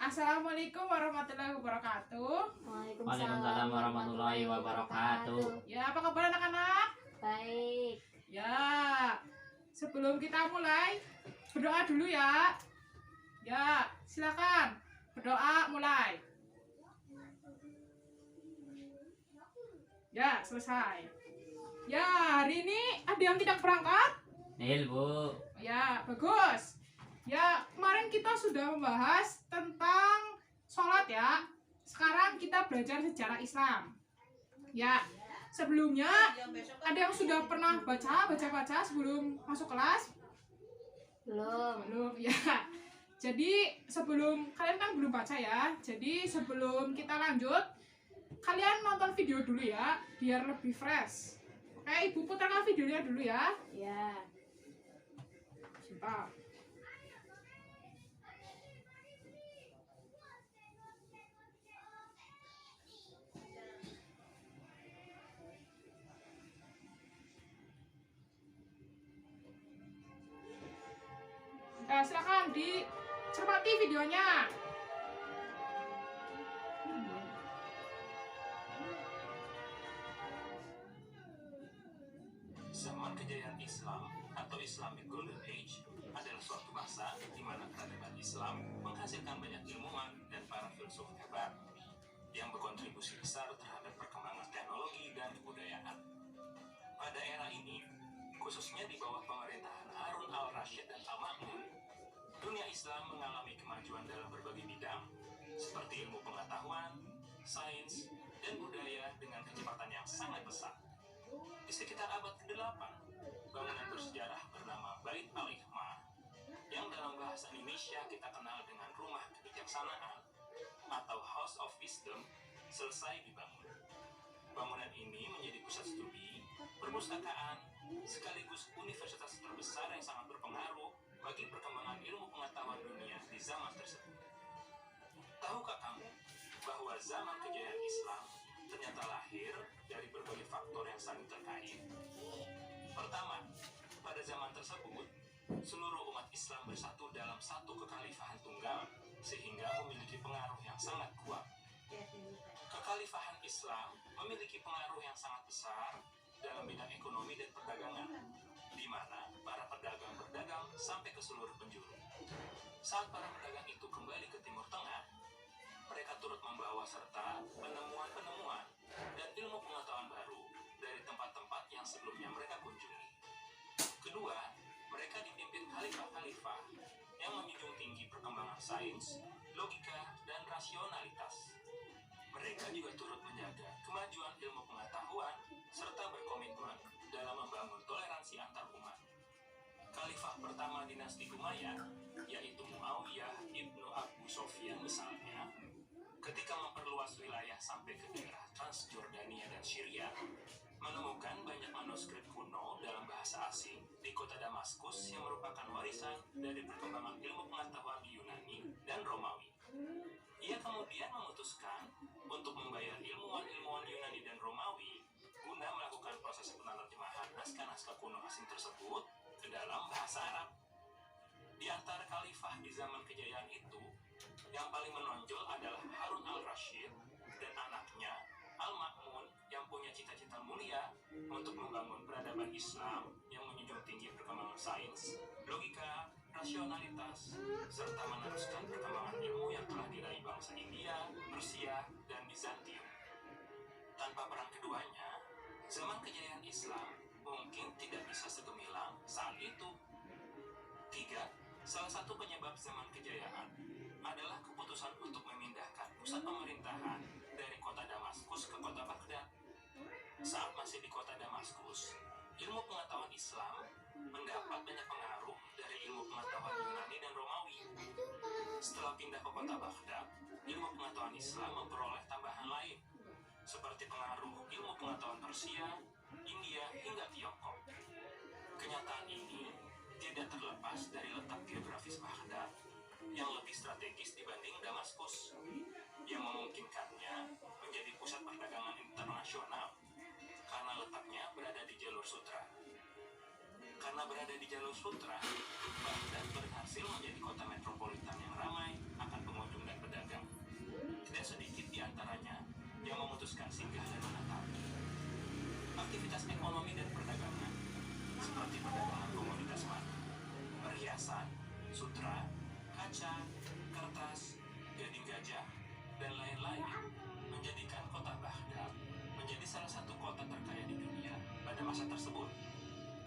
Assalamualaikum warahmatullahi wabarakatuh. Waalaikumsalam warahmatullahi wabarakatuh. Ya, apa kabar anak-anak? Baik. Ya, sebelum kita mulai, berdoa dulu ya. Ya, silakan berdoa mulai. Ya, selesai. Ya, hari ini ada yang tidak berangkat? Nil, Bu. Ya, bagus. Ya, kemarin kita sudah membahas tentang sholat ya. Sekarang kita belajar sejarah Islam. Ya, sebelumnya ada yang sudah pernah baca sebelum masuk kelas? Belum. Ya. Jadi sebelum kalian kan belum baca ya. Jadi sebelum kita lanjut, kalian nonton video dulu ya, biar lebih fresh. Oke, Ibu putarkan videonya dulu ya. Ya. Sebentar. Nah, silakan dicermati videonya. Zaman kejayaan Islam atau Islamic Golden Age adalah suatu masa di mana peradaban Islam menghasilkan banyak ilmuwan dan para filsuf hebat yang berkontribusi besar terhadap perkembangan teknologi dan kebudayaan. Pada era ini, khususnya di bawah pemerintahan Harun al-Rashid dan al-Ma'mun, dunia Islam mengalami kemajuan dalam berbagai bidang, seperti ilmu pengetahuan, sains, dan budaya dengan kecepatan yang sangat besar. Di sekitar abad ke-8, bangunan bersejarah bernama Bait al-Hikmah, yang dalam bahasa Indonesia kita kenal dengan Rumah Kebijaksanaan atau House of Wisdom, selesai dibangun. Bangunan ini menjadi pusat studi, perpustakaan, sekaligus universitas terbesar yang sangat berpengaruh bagi perkembangan ilmu pengetahuan dunia di zaman tersebut. Tahukah kamu bahwa zaman kejayaan Islam ternyata lahir dari berbagai faktor yang saling terkait? Pertama, pada zaman tersebut, seluruh umat Islam bersatu dalam satu kekhalifahan tunggal, sehingga memiliki pengaruh yang sangat kuat. Kekhalifahan Islam memiliki pengaruh yang sangat besar dalam bidang ekonomi dan perdagangan, di mana para pedagang berdagang sampai ke seluruh penjuru. Saat para pedagang itu kembali ke Timur Tengah, mereka turut membawa serta penemuan-penemuan dan ilmu pengetahuan baru dari tempat-tempat yang sebelumnya mereka kunjungi. Kedua, mereka dipimpin khalifah-khalifah yang menjunjung tinggi perkembangan sains, logika, dan rasionalitas. Mereka juga turut menjaga kemajuan ilmu pengetahuan serta berkomitmen dalam membangun toleransi antar umat. Khalifah pertama dinasti Umayyah, yaitu Muawiyah ibnu Abu Sufyan misalnya, ketika memperluas wilayah sampai ke daerah Transjordania dan Syria, menemukan banyak manuskrip kuno dalam bahasa asing di kota Damaskus yang merupakan warisan dari perkembangan ilmu pengetahuan Yunani dan Romawi. Ia kemudian memutuskan untuk membayar ilmuwan-ilmuwan Yunani dan Romawi guna melakukan proses penerjemahan naskah-naskah kuno asing tersebut ke dalam bahasa Arab. Di antara khalifah di zaman kejayaan itu, yang paling menonjol adalah Harun al-Rashid dan anaknya Al-Ma'mun yang punya cita-cita mulia untuk membangun peradaban Islam yang menjunjung tinggi perkembangan sains, logika, rasionalitas, serta meneruskan perkembangan ilmu yang telah diraih bangsa India, Persia, dan Bizantium. Tanpa peran keduanya, zaman kejayaan Islam mungkin tidak bisa segemilang saat itu. 3. Salah satu penyebab zaman kejayaan adalah keputusan untuk memindahkan pusat pemerintahan dari kota Damaskus ke kota Baghdad. Saat masih di kota Damaskus, ilmu pengetahuan Islam mendapat banyak pengaruh dari ilmu pengetahuan Yunani dan Romawi. Setelah pindah ke kota Baghdad, ilmu pengetahuan Islam memperoleh tambahan lain, seperti pengaruh ilmu pengetahuan Persia, India, hingga Tiongkok. Kenyataan ini tidak terlepas dari letak geografis Baghdad yang lebih strategis dibanding Damaskus, yang memungkinkannya menjadi pusat perdagangan internasional karena letaknya berada di jalur sutra. Karena berada di jalur sutra, Baghdad berhasil menjadi kota metropolitan yang ramai akan pengunjung dan pedagang. Tidak sedikit di antaranya yang memutuskan singgah dan menetap. Aktivitas ekonomi dan perdagangan, seperti perdagangan komoditas madu, perhiasan, sutra, kaca, kertas, gading gajah, dan lain-lain, menjadikan kota Baghdad menjadi salah satu kota terkaya di dunia pada masa tersebut.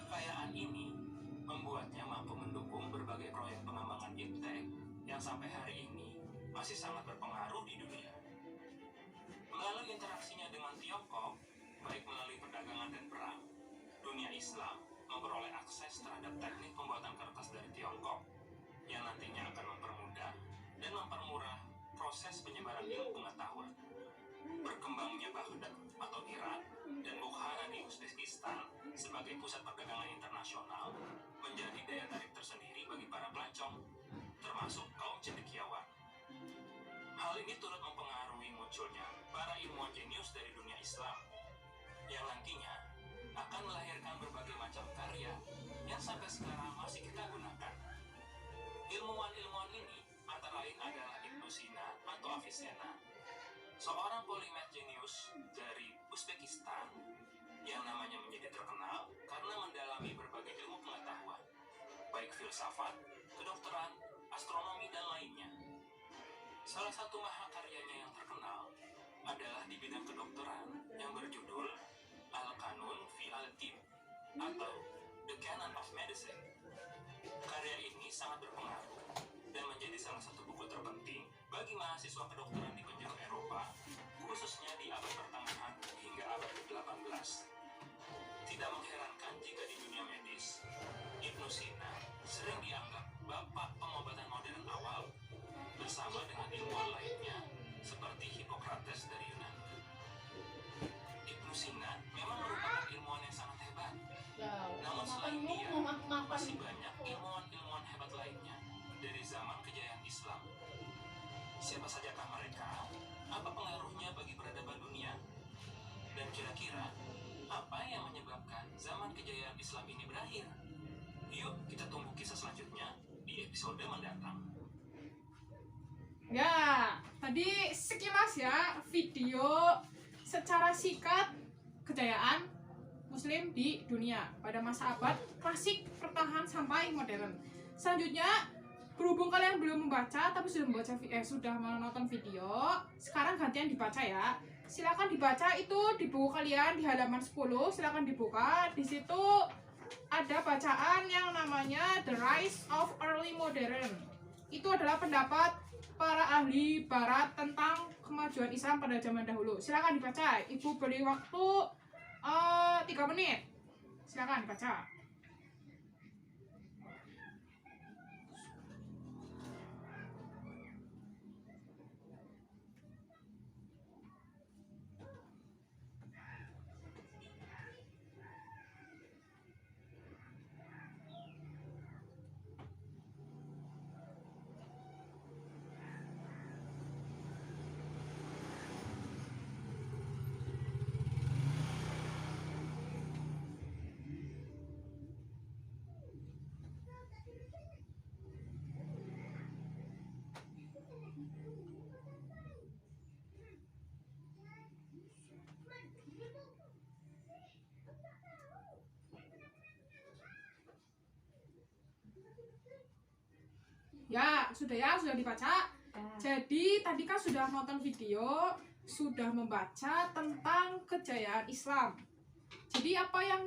Kekayaan ini membuatnya mampu mendukung berbagai proyek pengembangan iptek yang sampai hari ini masih sangat berpengaruh di dunia. Melalui interaksinya dengan Tiongkok, baik melalui perdagangan dan perang, dunia Islam memperoleh akses terhadap teknik pembuatan kertas dari Tiongkok yang nantinya akan mempermudah dan mempermurah proses penyebaran ilmu pengetahuan. Berkembangnya Baghdad atau Irak dan Bukhara di Uzbekistan sebagai pusat perdagangan internasional menjadi daya tarik tersendiri bagi para pelancong, termasuk kaum cendekiawan. Hal ini turut mempengaruhi munculnya para ilmuwan jenius dari dunia Islam yang nantinya akan melahirkan berbagai macam karya yang sampai sekarang masih kita gunakan. Ilmuwan-ilmuwan ini antara lain adalah Ibnu Sina atau Avicenna, seorang polimet jenius dari Uzbekistan yang namanya menjadi terkenal karena mendalami berbagai ilmu pengetahuan, baik filsafat, kedokteran, astronomi, dan lainnya. Salah satu mahakaryanya yang terkenal adalah di bidang kedokteran yang berjudul Al-Qanun fi al-Tib atau The Canon of Medicine. Karya ini sangat berpengaruh dan menjadi salah satu buku terpenting bagi mahasiswa kedokteran di penjuru Eropa, khususnya di abad pertengahan hingga abad ke-18. Tidak mengherankan jika di dunia medis, Ibnu Sina sering dianggap bapak pengobatan modern awal, bersama dengan ilmuwan lainnya seperti Hippocrates dari Yunani. Ibnu Sina memang merupakan ilmuwan yang sangat hebat. Namun selain dia, masih banyak ilmuwan-ilmuwan hebat lainnya dari zaman kejayaan Islam. Siapa sajakah mereka? Apa pengaruhnya bagi peradaban dunia? Dan kira-kira apa yang menyebabkan zaman kejayaan Islam ini berakhir? Yuk kita tunggu kisah selanjutnya di episode mendatang. Ya, tadi sekilas ya video secara singkat kejayaan Muslim di dunia pada masa abad klasik, pertahan sampai modern. Selanjutnya, berhubung kalian belum membaca tapi sudah menonton video, sekarang gantian dibaca ya. Silakan dibaca itu di buku kalian di halaman 10, silakan dibuka. Di situ ada bacaan yang namanya The Rise of Early Modern. Itu adalah pendapat para ahli barat tentang kemajuan Islam pada zaman dahulu. Silakan dibaca. Ibu beri waktu 3 menit. Silakan dibaca. Ya, sudah dibaca. Jadi tadi kan sudah nonton video, sudah membaca tentang kejayaan Islam. Jadi apa yang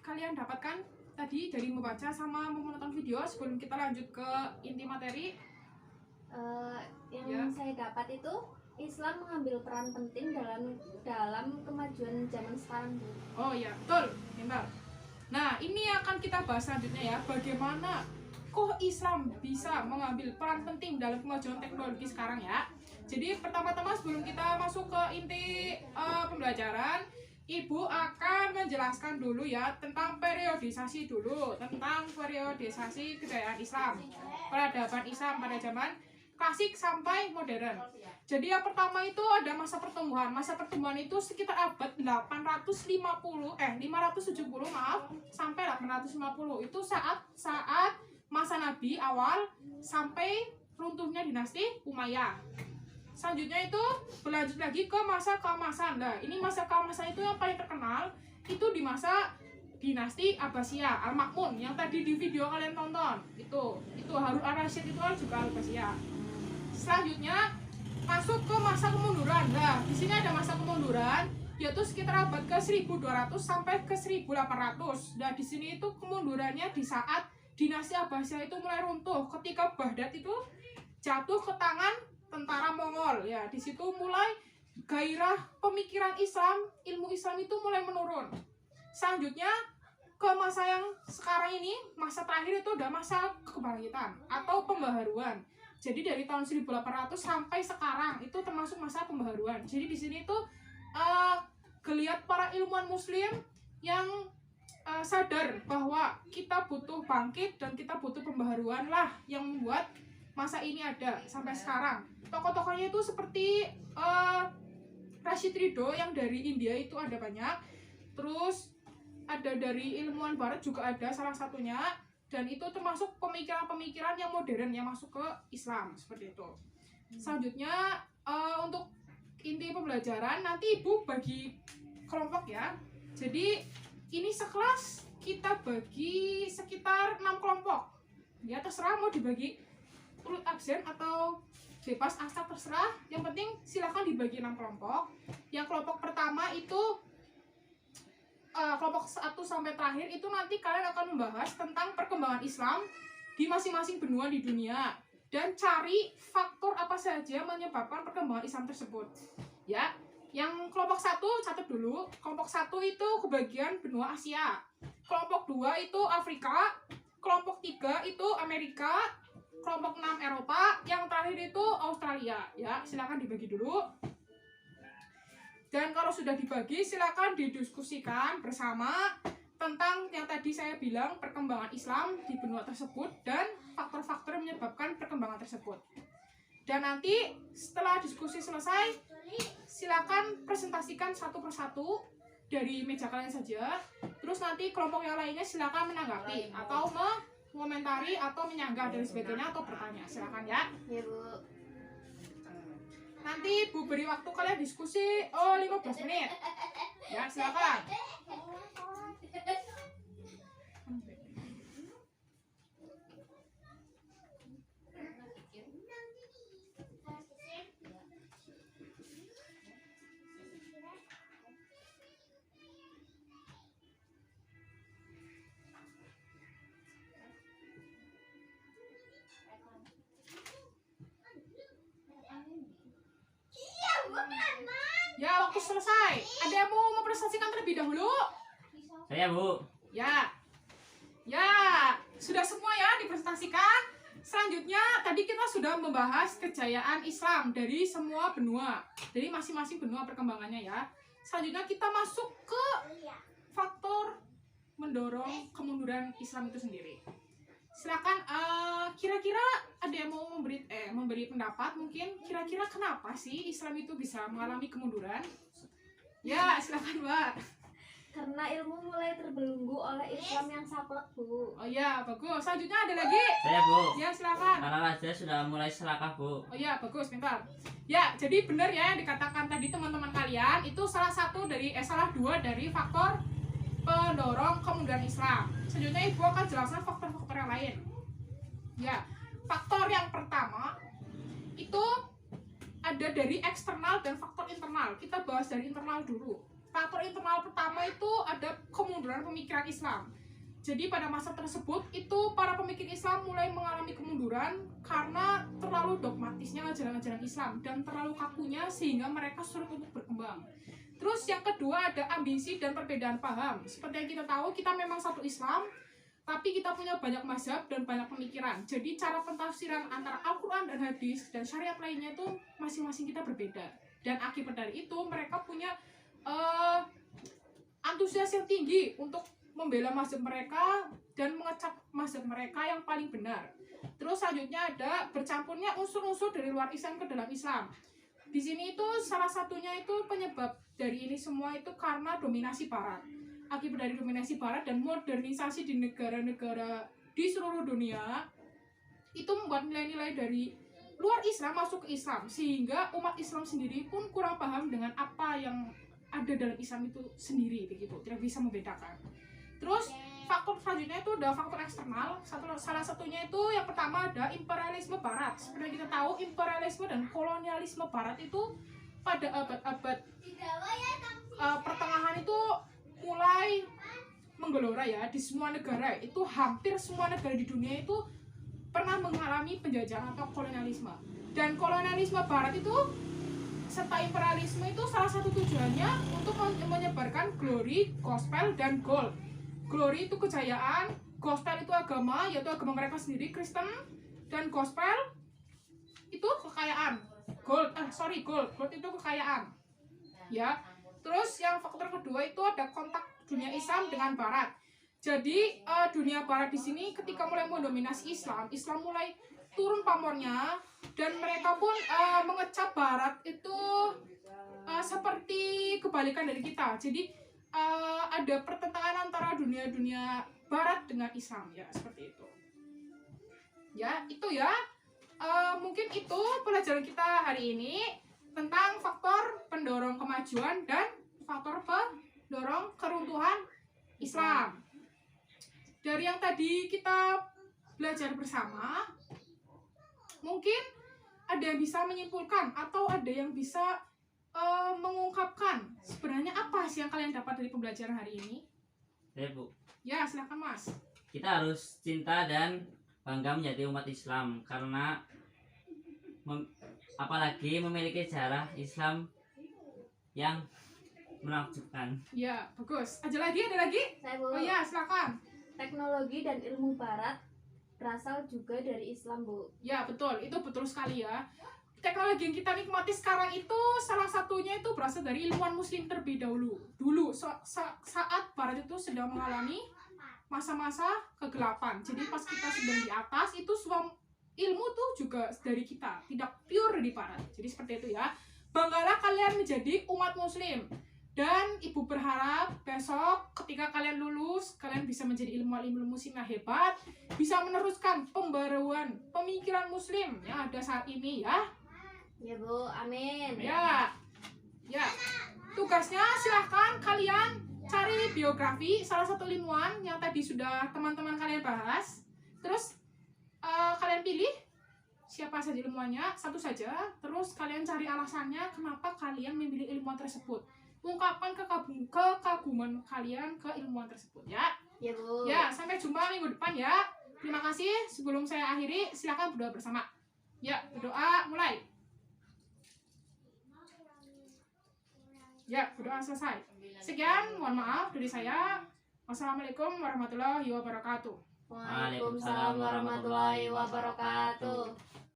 kalian dapatkan tadi dari membaca sama menonton video sebelum kita lanjut ke inti materi? Yang saya dapat itu Islam mengambil peran penting dalam kemajuan zaman sekarang, Bu. Oh iya, betul, pintar. Nah, ini akan kita bahas selanjutnya ya, bagaimana kok Islam bisa mengambil peran penting dalam kemajuan teknologi sekarang ya. Jadi pertama-tama sebelum kita masuk ke inti pembelajaran, Ibu akan menjelaskan dulu ya tentang periodisasi dulu, tentang periodisasi kejayaan Islam, peradaban Islam pada zaman klasik sampai modern. Jadi yang pertama itu ada masa pertumbuhan. Masa pertumbuhan itu sekitar abad 570 maaf sampai 850. Itu saat masa Nabi awal sampai runtuhnya dinasti Umayyah. Selanjutnya itu berlanjut lagi ke masa keemasan. Nah, ini masa keemasan itu yang paling terkenal itu di masa dinasti Abbasiyah, Al-Ma'mun yang tadi di video kalian tonton. Itu Harun ar-Rasyid itu kan juga Abbasiyah. Selanjutnya masuk ke masa kemunduran. Nah, di sini ada masa kemunduran yaitu sekitar abad ke 1200 sampai ke 1800. Nah, di sini itu kemundurannya di saat dinasti Abbasiyah itu mulai runtuh ketika Baghdad itu jatuh ke tangan tentara Mongol. Ya, di situ mulai gairah pemikiran Islam, ilmu Islam itu mulai menurun. Selanjutnya ke masa yang sekarang ini, masa terakhir itu udah masa kebangkitan atau pembaharuan. Jadi dari tahun 1800 sampai sekarang itu termasuk masa pembaharuan. Jadi di sini itu geliat para ilmuwan muslim yang sadar bahwa kita butuh bangkit dan kita butuh pembaharuan lah yang membuat masa ini ada sampai sekarang. Tokoh-tokohnya itu seperti Rashid Ridho yang dari India itu ada banyak. Terus ada dari ilmuwan barat juga ada salah satunya, dan itu termasuk pemikiran-pemikiran yang modern yang masuk ke Islam seperti itu. Selanjutnya untuk inti pembelajaran nanti ibu bagi kelompok ya. Jadi ini sekelas kita bagi sekitar 6 kelompok ya, terserah mau dibagi urut absen atau bebas aksa terserah, yang penting silakan dibagi 6 kelompok. Yang kelompok pertama itu kelompok 1 sampai terakhir itu nanti kalian akan membahas tentang perkembangan Islam di masing-masing benua di dunia dan cari faktor apa saja menyebabkan perkembangan Islam tersebut. Ya, yang kelompok 1 catat dulu. Kelompok 1 itu kebagian benua Asia. Kelompok 2 itu Afrika. Kelompok 3 itu Amerika. Kelompok 6 Eropa. Yang terakhir itu Australia. Ya, silakan dibagi dulu. Dan kalau sudah dibagi, silakan didiskusikan bersama tentang yang tadi saya bilang perkembangan Islam di benua tersebut dan faktor-faktor yang menyebabkan perkembangan tersebut. Dan nanti setelah diskusi selesai, silakan presentasikan satu persatu dari meja kalian saja. Terus nanti kelompok yang lainnya silakan menanggapi atau mengomentari atau menyanggah dan sebagainya atau bertanya. Silakan ya. Ya, Bu. Nanti Bu beri waktu kalian diskusi 15 menit. Ya, silakan. Ya, waktu selesai. Ada yang mau mempresentasikan terlebih dahulu? Saya, Bu. Ya. Ya, sudah semua ya dipresentasikan. Selanjutnya tadi kita sudah membahas kejayaan Islam dari semua benua. Dari masing-masing benua perkembangannya ya. Selanjutnya kita masuk ke faktor mendorong kemunduran Islam itu sendiri. Silakan kira-kira ada yang mau memberi pendapat mungkin kira-kira kenapa sih Islam itu bisa mengalami kemunduran? Ya, silakan, Mbak. Karena ilmu mulai terbelenggu oleh Islam yang saklek, Bu. Oh ya, bagus. Selanjutnya ada lagi? Saya, Bu. Ya, silakan. Karena raja sudah mulai serakah, Bu. Oh ya, bagus, pintar. Ya, jadi benar ya yang dikatakan tadi teman-teman kalian, itu salah dua dari faktor pendorong kemunduran Islam. Selanjutnya Ibu akan jelaskan faktor-faktor yang lain. Ya, faktor yang pertama itu ada dari eksternal dan faktor internal. Kita bahas dari internal dulu. Faktor internal pertama itu ada kemunduran pemikiran Islam. Jadi pada masa tersebut itu para pemikir Islam mulai mengalami kemunduran karena terlalu dogmatisnya ajaran-ajaran Islam dan terlalu kakunya sehingga mereka sulit untuk berkembang. Terus yang kedua ada ambisi dan perbedaan paham. Seperti yang kita tahu, kita memang satu Islam, tapi kita punya banyak mazhab dan banyak pemikiran. Jadi cara pentafsiran antara Al-Quran dan hadis dan syariat lainnya itu masing-masing kita berbeda. Dan akibat dari itu mereka punya antusias yang tinggi untuk membela mazhab mereka dan mengecap mazhab mereka yang paling benar. Terus selanjutnya ada bercampurnya unsur-unsur dari luar Islam ke dalam Islam. Di sini itu salah satunya itu penyebab dari ini semua itu karena dominasi Barat. Akibat dari dominasi Barat dan modernisasi di negara-negara di seluruh dunia, itu membuat nilai-nilai dari luar Islam masuk ke Islam, sehingga umat Islam sendiri pun kurang paham dengan apa yang ada dalam Islam itu sendiri, begitu, tidak bisa membedakan. Terus faktor selanjutnya itu adalah faktor eksternal. Salah satunya itu yang pertama ada imperialisme Barat. Seperti kita tahu, imperialisme dan kolonialisme Barat itu pada abad-abad pertengahan itu mulai menggelora ya di semua negara. Itu hampir semua negara di dunia itu pernah mengalami penjajahan atau kolonialisme. Dan kolonialisme Barat itu serta imperialisme itu salah satu tujuannya untuk menyebarkan glory, gospel, dan gold. Glory itu kejayaan, gospel itu agama, yaitu agama mereka sendiri, Kristen, dan gospel itu kekayaan. Gold itu kekayaan. Ya. Terus yang faktor kedua itu ada kontak dunia Islam dengan Barat. Jadi dunia Barat di sini ketika mulai mendominasi Islam mulai turun pamornya, dan mereka pun mengecap Barat itu seperti kebalikan dari kita. Jadi ada pertentangan antara dunia Barat dengan Islam ya, seperti itu. Ya, itu ya. Mungkin itu pelajaran kita hari ini tentang faktor pendorong kemajuan dan faktor pendorong keruntuhan Islam. Dari yang tadi kita belajar bersama, mungkin ada yang bisa menyimpulkan atau ada yang bisa mengungkapkan sebenarnya apa sih yang kalian dapat dari pembelajaran hari ini? Ya Bu, Ya, silakan Mas. kita harus cinta dan bangga menjadi umat Islam karena apalagi memiliki sejarah Islam yang menakjubkan. Ya, bagus. Ada lagi? Saya Bu, Oh ya, silakan. teknologi dan ilmu Barat berasal juga dari Islam, Bu. Ya, betul. Itu betul sekali ya. Teknologi yang kita nikmati sekarang itu salah satunya itu berasal dari ilmuwan muslim terlebih dahulu. Dulu saat Barat itu sedang mengalami masa-masa kegelapan. Jadi pas kita sedang di atas itu semua ilmu tuh juga dari kita, tidak pure dari Barat. Jadi seperti itu ya. Banggalah kalian menjadi umat muslim. Dan ibu berharap besok ketika kalian lulus, kalian bisa menjadi ilmuwan muslim yang hebat, bisa meneruskan pembaruan pemikiran muslim yang ada saat ini ya. Ya Bu, amin. Ya. Tugasnya silahkan kalian cari biografi salah satu ilmuwan yang tadi sudah teman-teman kalian bahas. Terus kalian pilih siapa saja ilmuwannya, satu saja. Terus kalian cari alasannya kenapa kalian memilih ilmuwan tersebut. Ungkapkan kekaguman kalian ke ilmuwan tersebut ya. Ya Bu. Ya, sampai jumpa minggu depan ya. Terima kasih. Sebelum saya akhiri, silakan berdoa bersama. Ya, berdoa mulai. Ya, berdoa selesai. Sekian, mohon maaf dari saya. Wassalamualaikum warahmatullahi wabarakatuh. Waalaikumsalam warahmatullahi wabarakatuh.